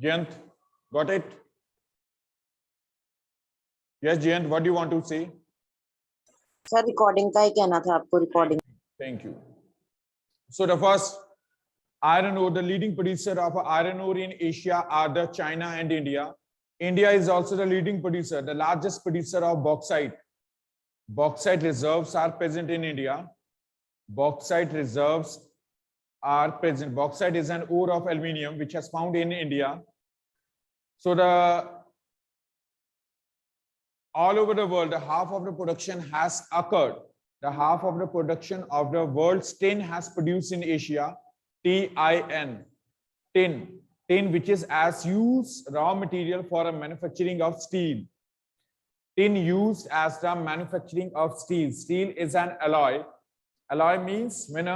Jayant, got it? Yes, Jayant, what do you want to say? Sir recording का ही कहना था आपको recording Thank you. So the first iron ore, the leading producer of iron ore in Asia are the China and India. India is also the leading producer, the largest producer of bauxite. Bauxite reserves are present in India. Bauxite reserves are present. Bauxite is an ore of aluminium which is found in India. So all over the world, half of the production has occurred. The half of the production of the world's tin has produced in Asia. TIN, tin which is as used raw material for a manufacturing of steel. Tin used as the manufacturing of steel. Steel is an alloy. Alloy means when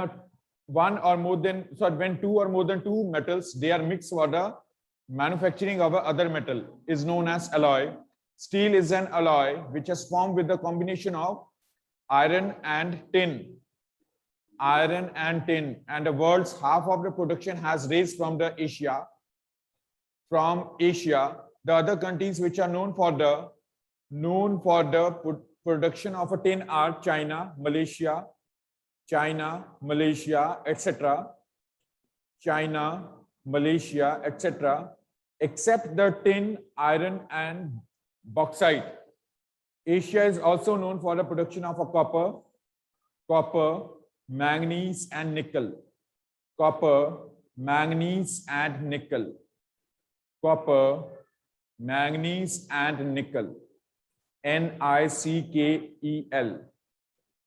when two or more than two metals they are mixed for the manufacturing of other metal is known as alloy. Steel is an alloy which is formed with the combination of iron and tin. Iron and tin, and the world's half of the production has raised from Asia. From Asia, the other countries which are known for the production of a tin are China, Malaysia, etc. China, Malaysia, etc. Except the tin, iron, and bauxite. Asia is also known for the production of a copper, manganese, and nickel. Copper, manganese, and nickel. Copper, manganese, and nickel. NiCkel.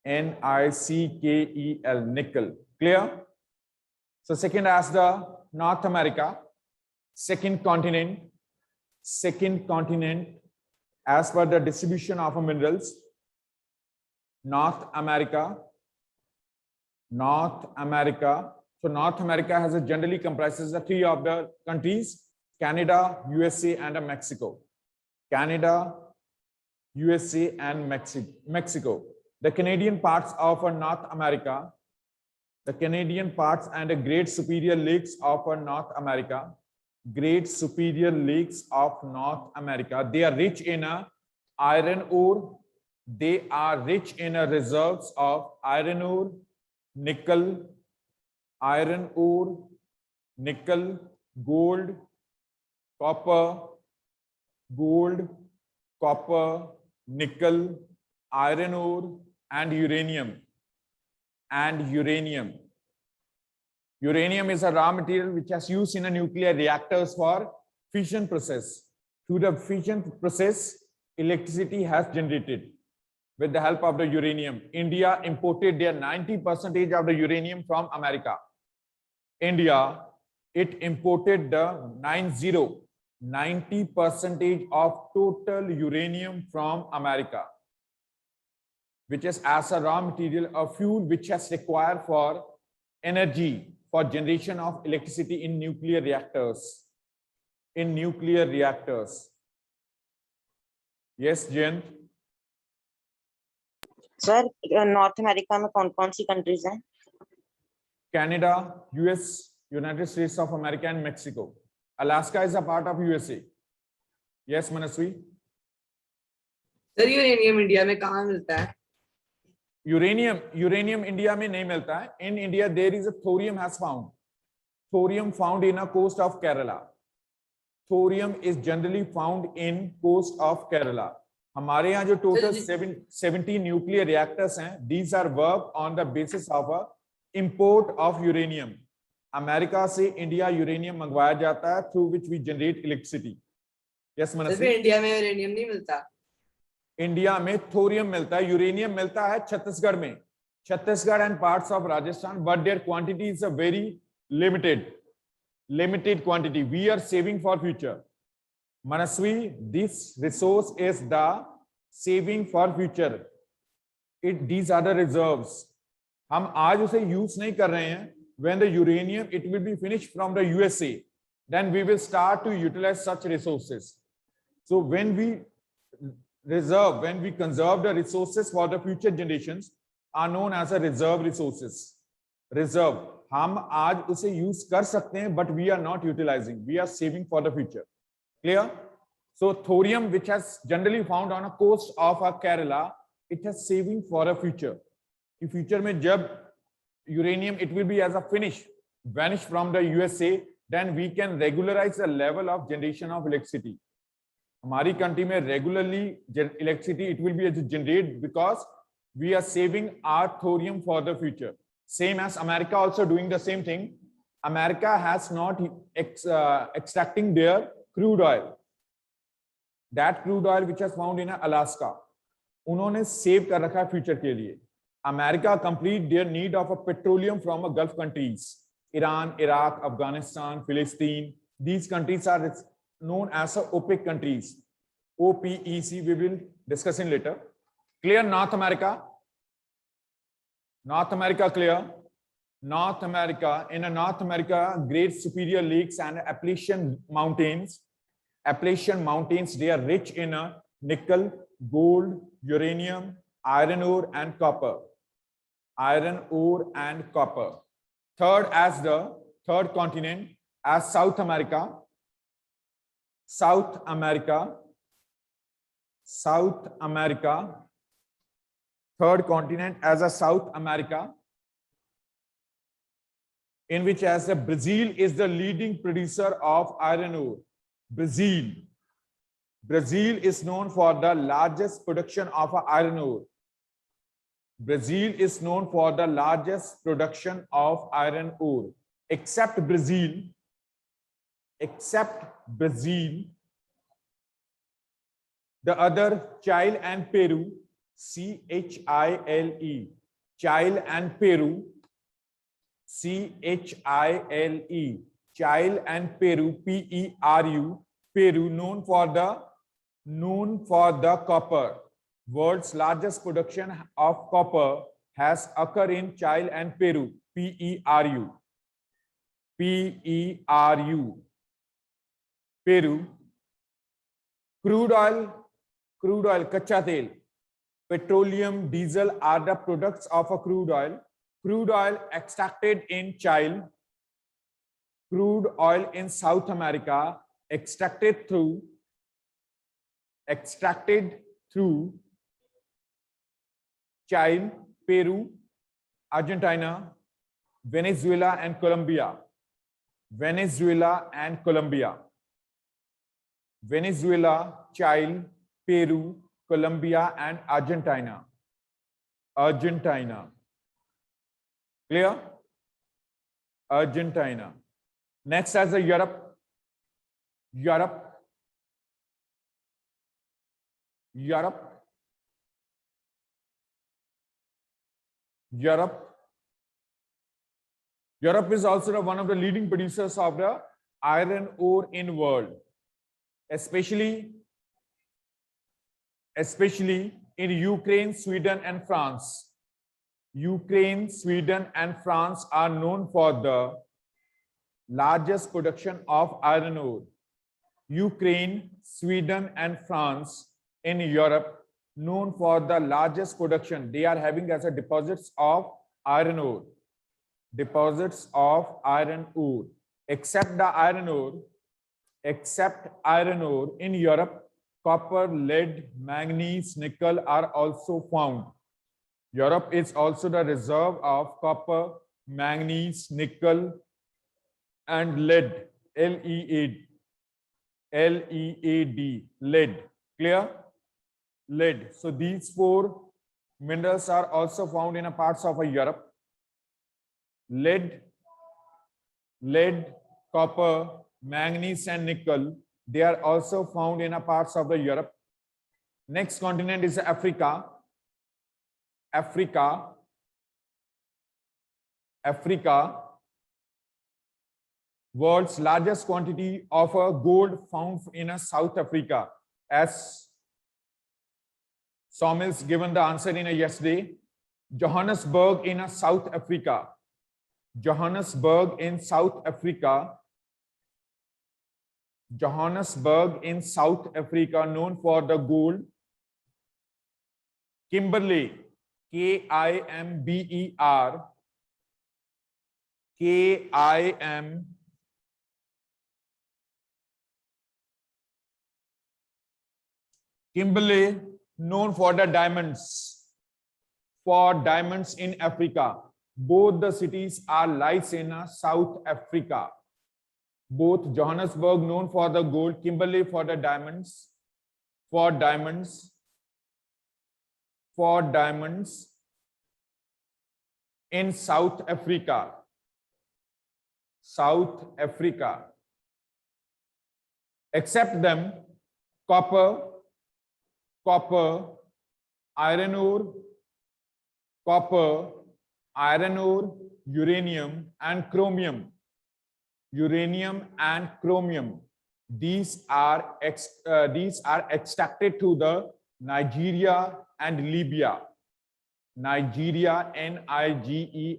NiCkel, nickel. Clear? So second as the North America, second continent as per the distribution of minerals. North America. So North America has generally comprises the three of the countries: Canada, USA, and Mexico. Canada, USA, and Mexico. The Canadian parts of North America, the Canadian parts and the Great Superior Lakes of North America. Great Superior Lakes of North America. They are rich in iron ore. They are rich in reserves of iron ore, nickel, gold, copper, nickel, iron ore, and uranium. Uranium is a raw material which is used in nuclear reactors for fission process. Through the fission process, electricity has generated with the help of the uranium. India imported their 90% of the uranium from America. India, it imported the 90% of total uranium from America, which is as a raw material, a fuel which is required for energy, for generation of electricity in nuclear reactors. Yes, Jayant. Sir north America में कौन कौन सी countries हैं? Canada, US, United States of America, and Mexico. Alaska is a part of USA. Yes, Manaswi. Sir uranium India में कहाँ मिलता है? Uranium India में नहीं मिलता है. In India there is a thorium has found. Thorium found in a coast of Kerala. Thorium is generally found in coast of Kerala. हमारे यहाँ जो total 70 nuclear reactors हैं, these are worked on the basis of a import of uranium. America से India uranium मंगवाया जाता है, through which we generate electricity. Yes, Manasvi. India में uranium नहीं मिलता. इंडिया में थोरियम मिलता है. यूरेनियम मिलता है छत्तीसगढ़ में, Chhattisgarh and parts of Rajasthan, but their quantity is a very limited quantity. We are saving for future. Manaswi, this resource is the saving for future. These are the reserves. हम आज उसे use नहीं कर रहे हैं. When the uranium it will be finished from the USA, then we will start to utilize such resources. So when we conserve the resources for the future generations are known as a reserve resources. Reserve. हम आज उसे use कर सकते हैं, but we are not utilising, we are saving for the future. Clear? So thorium, which has generally found on a coast of Kerala, it has saving for a future. In future में जब uranium, it will be as a finish vanish from the USA, then we can regularize the level of generation of electricity. हमारी country में regularly electricity it will be generated because we are saving our thorium for the future. Same as America also doing the same thing. America has not extracting their crude oil. That crude oil which is found in Alaska, उन्होंने save कर रखा है future के लिए. America complete their need of a petroleum from a Gulf countries. Iran, Iraq, Afghanistan, Palestine. These countries are known as OPEC countries. OPEC we will discuss in later. Clear? North America. North America clear. North America, in North America, Great Superior Lakes and Appalachian Mountains. Appalachian Mountains, they are rich in nickel, gold, uranium, iron ore and copper. Iron ore and copper. Third, as the third continent, as South America. South America. South America. Third continent as a South America, in which as the Brazil is the leading producer of iron ore. Brazil is known for the largest production of iron ore. Brazil is known for the largest production of iron ore. Except Brazil, the other Chile and Peru, Chile, Chile and Peru, Chile, Chile and Peru, Peru, Peru, known for the copper. World's largest production of copper has occurred in Chile and Peru, Peru, Peru. Crude oil, kacha tel, petroleum, diesel are the products of a crude oil. Crude oil extracted in Chile, crude oil in South America, extracted through Chile, Peru, Argentina, Venezuela and Colombia. Venezuela, Chile, Peru, Colombia and Argentina. Clear? Argentina. Next as the Europe. Europe is also one of the leading producers of the iron ore in world, especially in Ukraine, Sweden and France. Ukraine, Sweden and France are known for the largest production of iron ore. Ukraine, Sweden and France in Europe known for the largest production. They are having as a deposits of iron ore. Except iron ore in Europe, copper, lead, manganese, nickel are also found. Europe is also the reserve of copper, manganese, nickel and lead, LEAD, lead. Clear? Lead. So these four minerals are also found in a parts of Europe. Lead, copper, manganese and nickel, they are also found in a parts of the Europe. Next continent is Africa. World's largest quantity of gold found in South Africa. As Somils given the answer in yesterday. Johannesburg in South Africa. Johannesburg in South Africa, known for the gold. Kimberley, Kimber, KIM Kimberley, known for the diamonds, in Africa. Both the cities are lies in South Africa. Both Johannesburg, known for the gold, Kimberley for the diamonds, in South Africa. Except them, copper, iron ore, uranium and chromium. These are extracted to the Nigeria and Libya. Nigeria, Nigeria,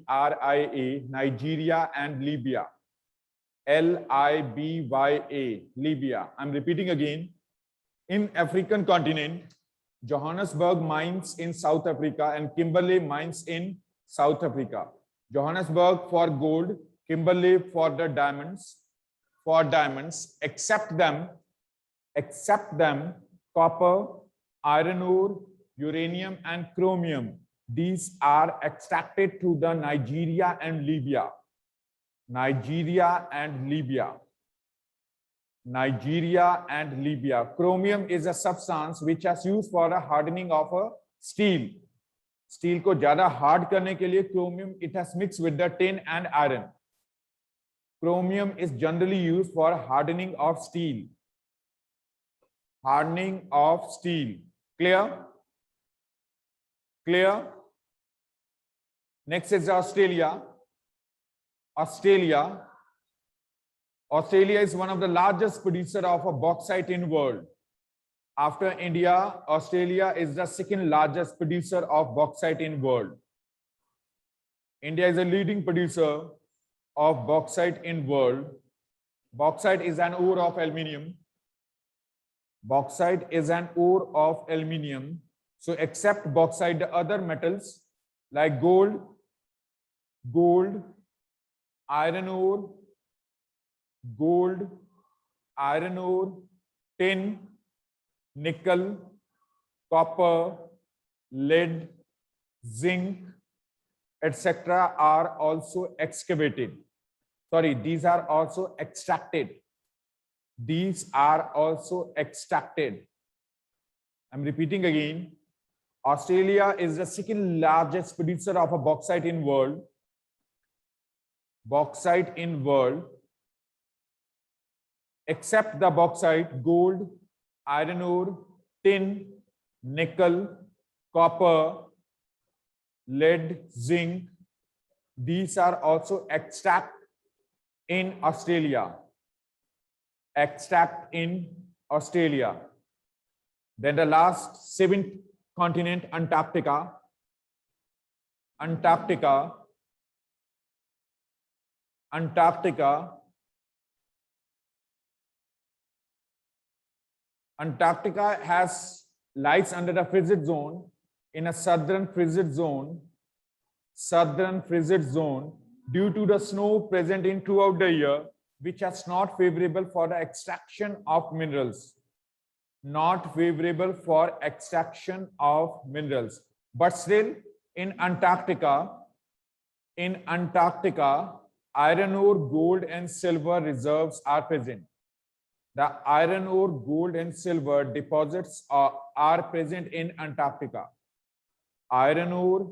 Nigeria and Libya. Libya, Libya. I'm repeating again. In African continent, Johannesburg mines in South Africa and Kimberley mines in South Africa. Johannesburg for gold, Kimberley for the diamonds, except them, copper, iron ore, uranium and chromium. These are extracted to the Nigeria and Libya. Chromium is a substance which is used for the hardening of a steel. Steel को ज़्यादा hard करने के लिए chromium it has mixed with the tin and iron. Chromium is generally used for hardening of steel. Clear? Next is Australia. Australia is one of the largest producer of a bauxite in world. After India, Australia is the second largest producer of bauxite in world. India is a leading producer of bauxite in world. Bauxite is an ore of aluminium. So except bauxite, the other metals like gold, iron ore, tin, nickel, copper, lead, zinc, etc. are also excavated. These are also extracted. I'm repeating again. Australia is the second largest producer of a bauxite in world. Except the bauxite, gold, iron ore, tin, nickel, copper, lead, zinc. These are also extract in Australia. Then the last seventh continent, Antarctica. Antarctica lies under the frigid zone in a southern frigid zone due to the snow present in throughout the year, which is not favorable for the extraction of minerals. But still, in Antarctica, iron ore, gold and silver reserves are present. The iron ore, gold and silver deposits are present in Antarctica. Iron ore,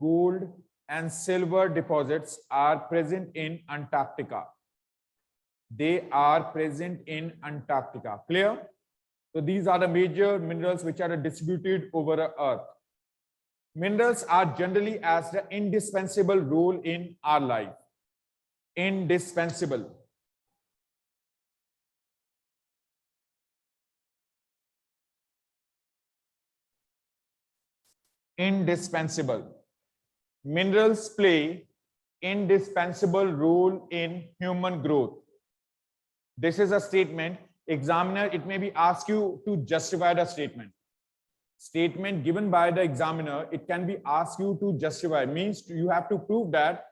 gold and silver deposits are present in Antarctica. They are present in Antarctica. Clear? So these are the major minerals which are distributed over the earth. Minerals are generally as the indispensable role in our life. Indispensable. Minerals play indispensable role in human growth. This is a statement. Examiner, it may be asked you to justify the statement. Statement given by the examiner, it can be asked you to justify. Means you have to prove that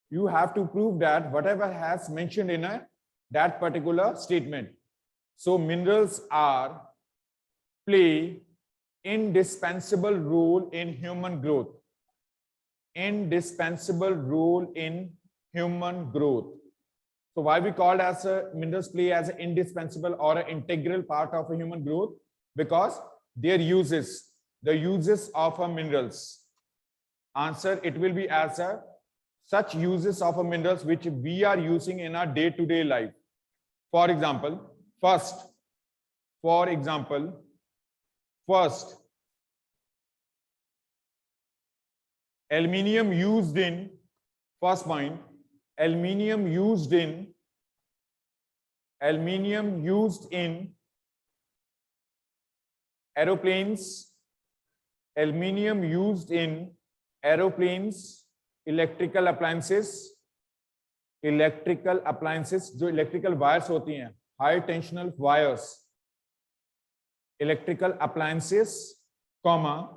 You have to prove that whatever has mentioned in that particular statement. So minerals play indispensable role in human growth. Indispensable role in human growth. So why we called as minerals play as an indispensable or an integral part of a human growth? Because their uses, the uses of a minerals. Answer, it will be as such uses of a minerals which we are using in our day-to-day life. For example, first, aluminium used in, first point, aluminium used in aeroplanes, aluminium used in aeroplanes, electrical appliances, जो electrical wires होती हैं, high tensional wires, electrical appliances, comma,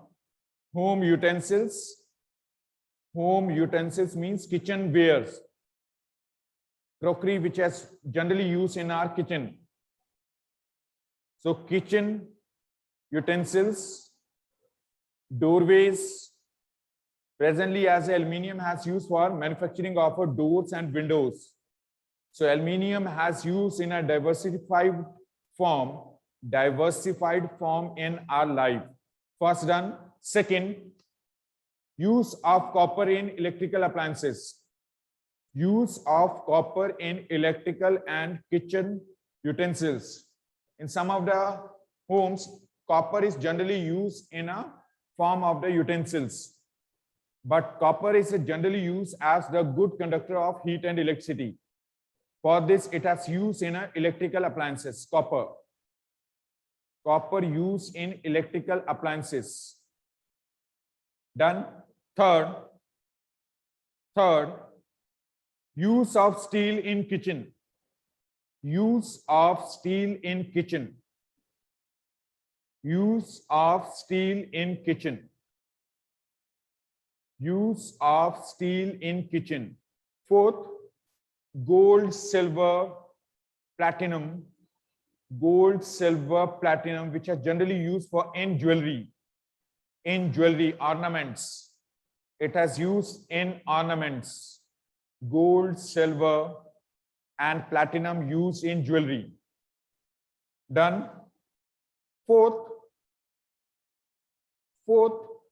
home utensils means kitchenwares, crockery which is generally used in our kitchen. So kitchen utensils, doorways, presently as aluminium has used for manufacturing of doors and windows. So aluminium has used in a diversified form in our life. First done. Second, use of copper in electrical appliances. Use of copper in electrical and kitchen utensils. In some of the homes, copper is generally used in a form of the utensils. But copper is generally used as the good conductor of heat and electricity. For this, it has used in electrical appliances, copper. Copper used in electrical appliances. Done. Third, use of steel in kitchen. Use of steel in kitchen. Use of steel in kitchen. Use of steel in kitchen. Fourth, gold, silver, platinum. Gold, silver, platinum, which are generally used for in jewelry, ornaments. It has used in ornaments. Gold, silver, and platinum used in jewelry. Done. Fourth,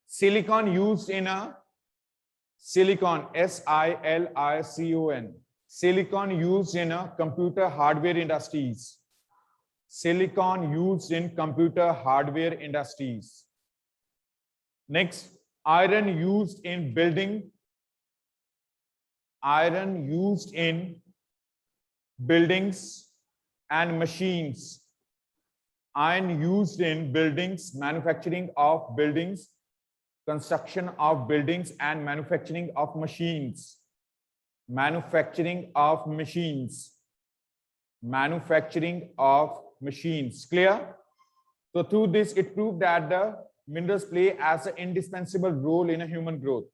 silicon used in a silicon, SILICON. Silicon used in a computer hardware industries. Silicon used in computer hardware industries. Next, iron used in building. Iron used in buildings and machines. Iron used in buildings, manufacturing of buildings, construction of buildings, and manufacturing of machines. Manufacturing of machines. Manufacturing of machines. Clear? So through this, it proved that the minerals play as an indispensable role in a human growth.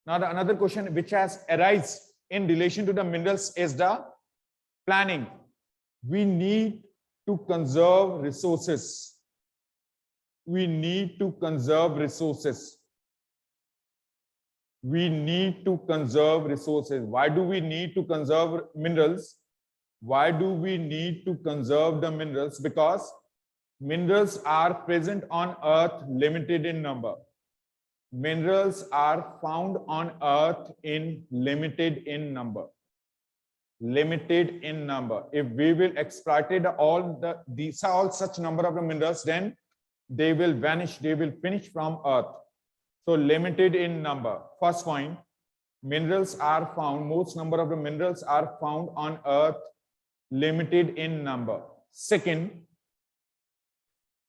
Now, the another question which has arisen in relation to the minerals is the planning. We need to conserve resources. We need to conserve resources. We need to conserve resources. Why do we need to conserve minerals? Why do we need to conserve the minerals? Because minerals are present on earth limited in number. Minerals are found on earth in limited in number. Limited in number. If we will exploit all such number of the minerals, then they will vanish, they will finish from earth. So limited in number. First point, minerals are found, most number of the minerals are found on earth limited in number. Second,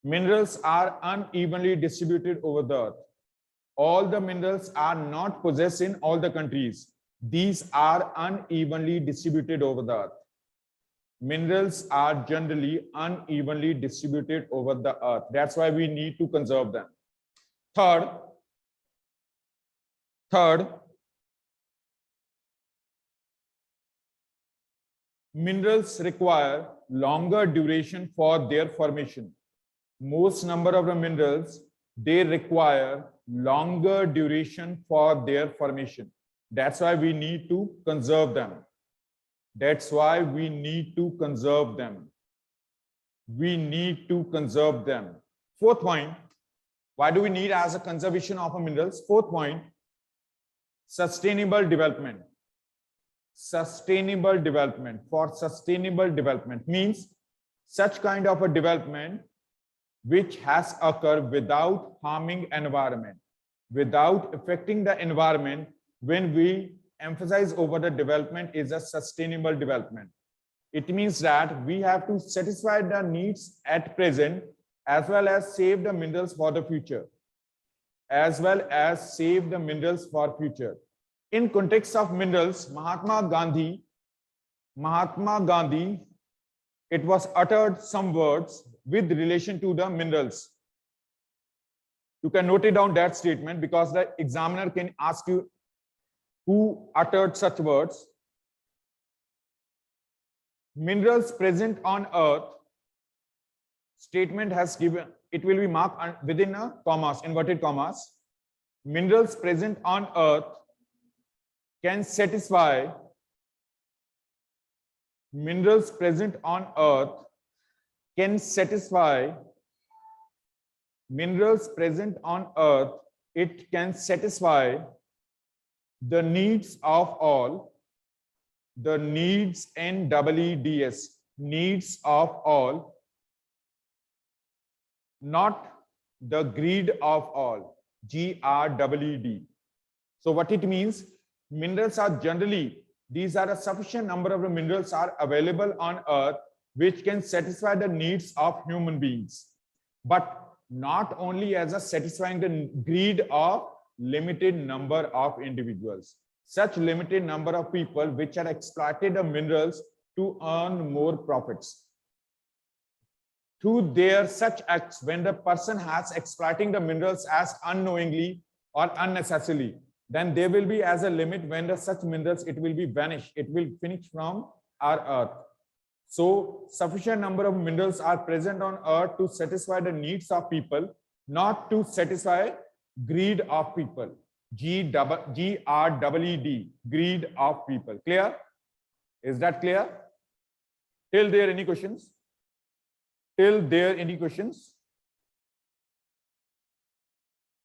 minerals are unevenly distributed over the earth. All the minerals are not possessed in all the countries. These are unevenly distributed over the earth. Minerals are generally unevenly distributed over the earth. That's why we need to conserve them. Third, minerals require longer duration for their formation. Most number of the minerals, they require longer duration for their formation. That's why we need to conserve them. That's why we need to conserve them. We need to conserve them. Fourth point, why do we need as a conservation of minerals? Fourth point, sustainable development. Sustainable development. For sustainable development means such kind of a development which has occurred without harming environment, without affecting the environment. When we emphasize over the development is a sustainable development. It means that we have to satisfy the needs at present as well as save the minerals for the future. As well as save the minerals for future. In context of minerals, Mahatma Gandhi, it was uttered some words with relation to the minerals. You can note it down that statement because the examiner can ask you who uttered such words. Minerals present on earth, statement has given, it will be marked within a commas, inverted commas. Minerals present on earth can satisfy, minerals present on earth can satisfy, minerals present on earth, it can satisfy the needs of all, the needs NEEDS, needs of all, not the greed of all, GREED. So what it means, minerals are generally, these are a sufficient number of minerals are available on earth which can satisfy the needs of human beings, but not only as a satisfying the greed of limited number of individuals. Such limited number of people which are exploited the minerals to earn more profits. Through their such acts, when the person has exploiting the minerals as unknowingly or unnecessarily, then there will be as a limit when the such minerals, it will be vanished, it will finish from our earth. So sufficient number of minerals are present on earth to satisfy the needs of people, not to satisfy greed of people. GREED, greed of people. Clear? Is that clear? Till there any questions? Till there any questions?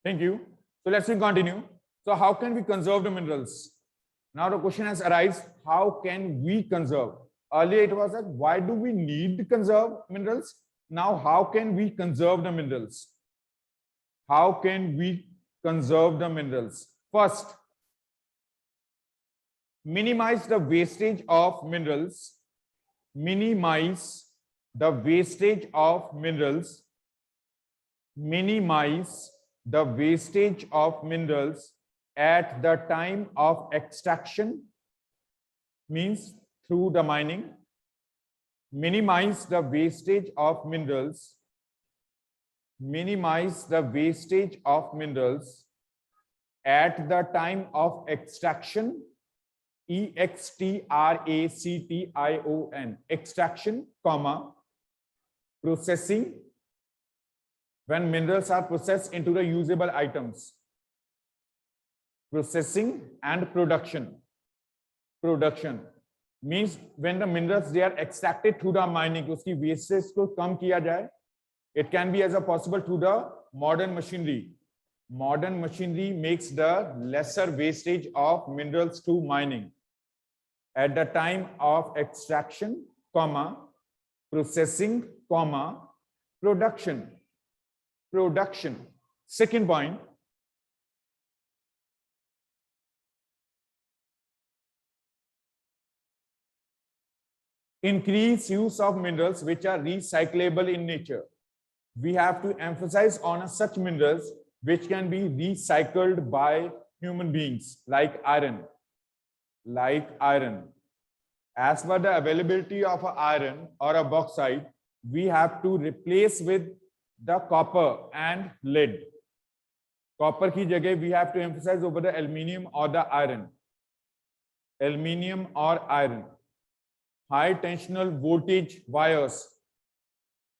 Thank you. So let's continue. So how can we conserve the minerals? Now the question has arisen, how can we conserve? Earlier it was that why do we need to conserve minerals? Now how can we conserve the minerals? How can we conserve the minerals? First, minimize the wastage of minerals. Minimize the wastage of minerals. Minimize the wastage of minerals at the time of extraction, means through the mining. Minimize the wastage of minerals. Minimize the wastage of minerals at the time of extraction, EXTRACTION, extraction, comma, processing, when minerals are processed into the usable items. Processing and production. Production means when the minerals they are extracted through the mining, uski wastage ko kam kiya jaye. It can be as a possible through the modern machinery. Modern machinery makes the lesser wastage of minerals through mining. At the time of extraction, comma, processing, comma, production. Production. Second point, increase use of minerals which are recyclable in nature. We have to emphasize on such minerals which can be recycled by human beings, like iron. Like iron. As per the availability of iron or a bauxite, we have to replace with the copper and lead. Copper ki jagah we have to emphasize over the aluminium or the iron. Aluminium or iron. High tensional voltage wires,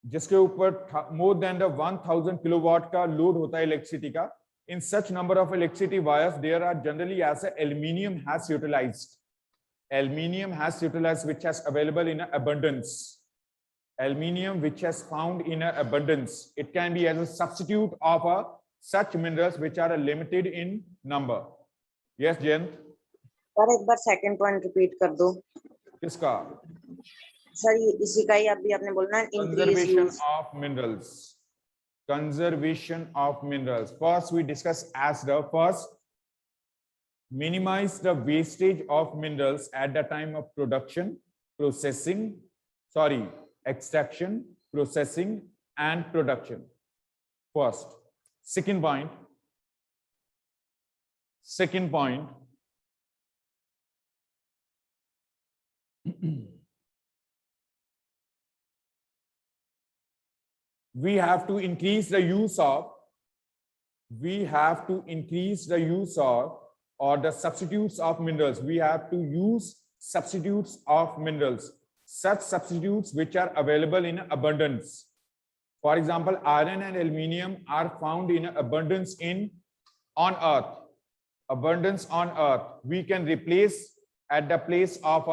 जिसके ऊपर more than the 1000 kilowatt का load होता है electricity का. In such number of electricity wires, there are generally as a aluminium has utilized. Aluminium has utilized, which has available in abundance. Aluminium which has found in abundance. It can be as a substitute of such minerals which are limited in number. Yes, Jayant? Sir एक बार second point repeat कर दो. किसका? Sir ये इसी का ही अभी आपने बोला ना, increase Conservation use. of minerals. Conservation of minerals. First, we discuss as the first, minimize the wastage of minerals at the time of production, extraction, processing, and production. First. Second point. We have to increase the use of, or the substitutes of minerals. We have to use substitutes of minerals, such substitutes which are available in abundance. For example, iron and aluminium are found in abundance on earth. Abundance on earth. We can replace at the place of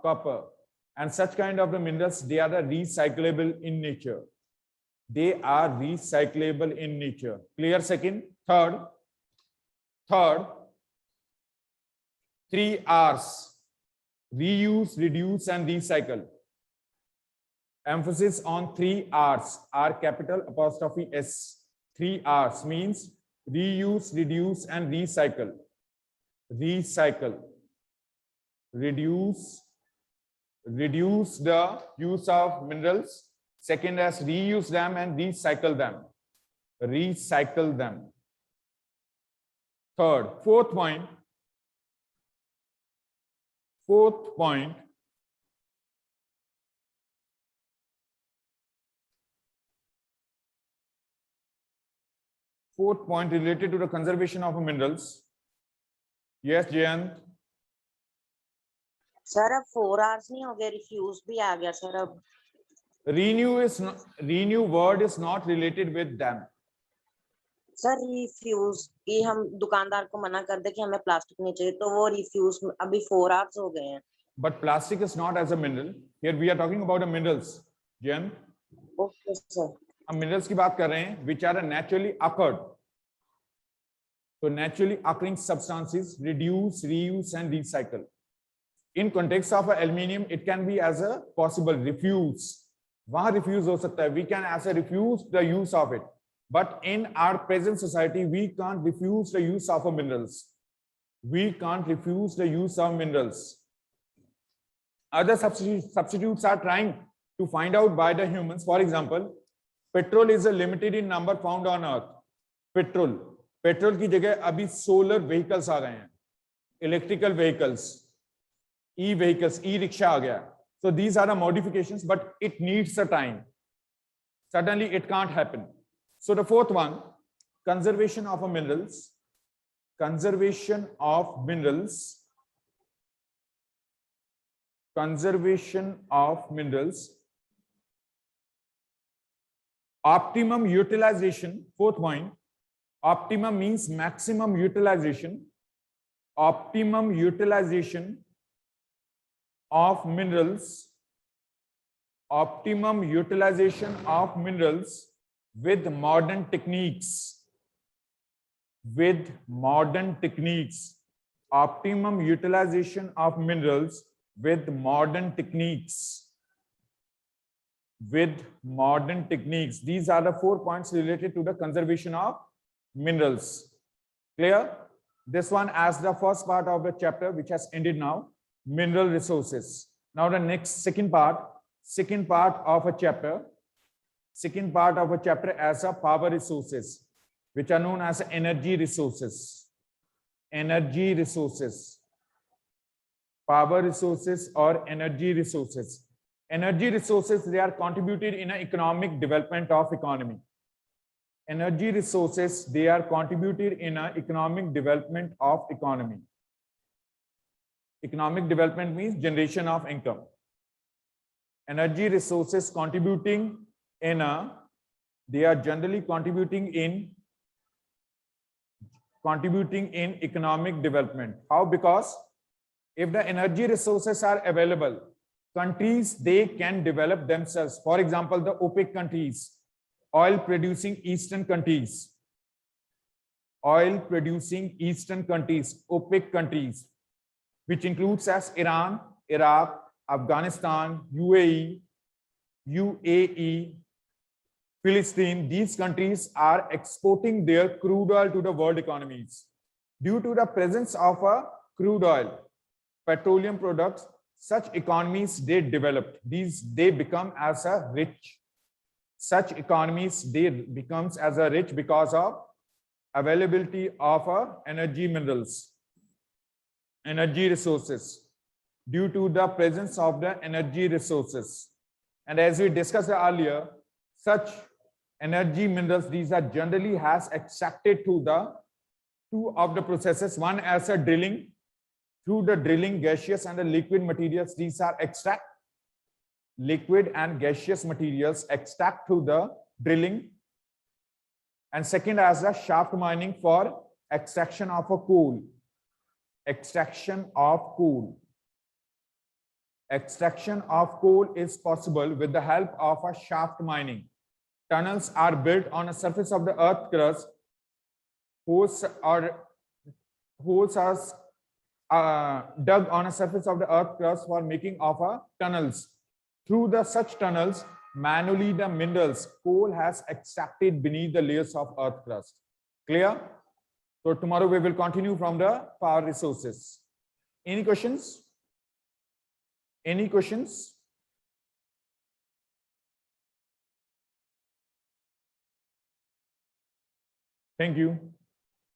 copper. And such kind of the minerals, they are recyclable in nature. They are recyclable in nature. Clear? Second. Third, 3 R's: reuse, reduce, and recycle. Emphasis on 3 R's. R capital apostrophe S. 3 R's means reuse, reduce, and recycle. Reduce the use of minerals. Second as reuse them and recycle them. Third. Fourth point, related to the conservation of minerals. Yes, Jayant? Sir अब 4 hours नहीं हो गए, refuse भी आ गया sir. अब renew word is not related with them. Sir refuse की हम दुकानदार को मना कर दे कि हमें प्लास्टिक नहीं चाहिए, तो वो रिफ्यूज अभी 4 आवर्स हो गए हैं. But plastic is not as a mineral. Here we are talking about the minerals. Jen? Okay sir. हम minerals की बात कर रहे हैं which are naturally occurred. So naturally occurring substances, reduce, reuse, and recycle. In context of aluminium, it can be as a possible refuse. वहाँ refuse हो सकता है. We can as a refuse the use of it. But in our present society, we can't refuse the use of minerals. Other substitutes are trying to find out by the humans. For example, petrol is a limited in number found on earth. Petrol की जगह अभी solar vehicles आ गए हैं, electrical vehicles, e-vehicles, e-rickshaw आ गया. So these are the modifications, but it needs a time. Suddenly it can't happen. So the fourth one, conservation of minerals. Optimum utilization. Fourth point, optimum means maximum utilization. Optimum utilization of minerals. Optimum utilization of minerals with modern techniques. Optimum utilization of minerals with modern techniques. These are the 4 points related to the conservation of minerals. Clear? This one as the first part of the chapter, which has ended now, mineral resources. Now the second part of a chapter as a power resources, which are known as energy resources. Power resources or energy resources. Energy resources, they are contributed in an economic development of economy. Energy resources, they are contributed in an economic development of economy. Economic development means generation of income. Energy resources contributing in they are generally contributing in economic development. How? Because if the energy resources are available, countries, they can develop themselves. For example, the OPEC countries, oil producing eastern countries, OPEC countries, which includes as Iran, Iraq, Afghanistan, UAE, Philistine. These countries are exporting their crude oil to the world economies. Due to the presence of a crude oil, petroleum products, such economies they developed. They become as a rich. Such economies they becomes as a rich because of availability of energy minerals, energy resources, due to the presence of the energy resources. And as we discussed earlier, such energy minerals, these are generally has extracted to the two of the processes. One as a drilling, through the drilling, gaseous and the liquid materials, these are extract, liquid and gaseous materials extract through the drilling. And second as a shaft mining for extraction of a coal. Extraction of coal. Extraction of coal is possible with the help of a shaft mining. Tunnels are built on the surface of the earth crust. Holes are dug on the surface of the earth crust for making of tunnels. Through such tunnels, manually the minerals, coal has extracted beneath the layers of earth crust. Clear? So tomorrow we will continue from the power resources. Any questions? Any questions? Thank you.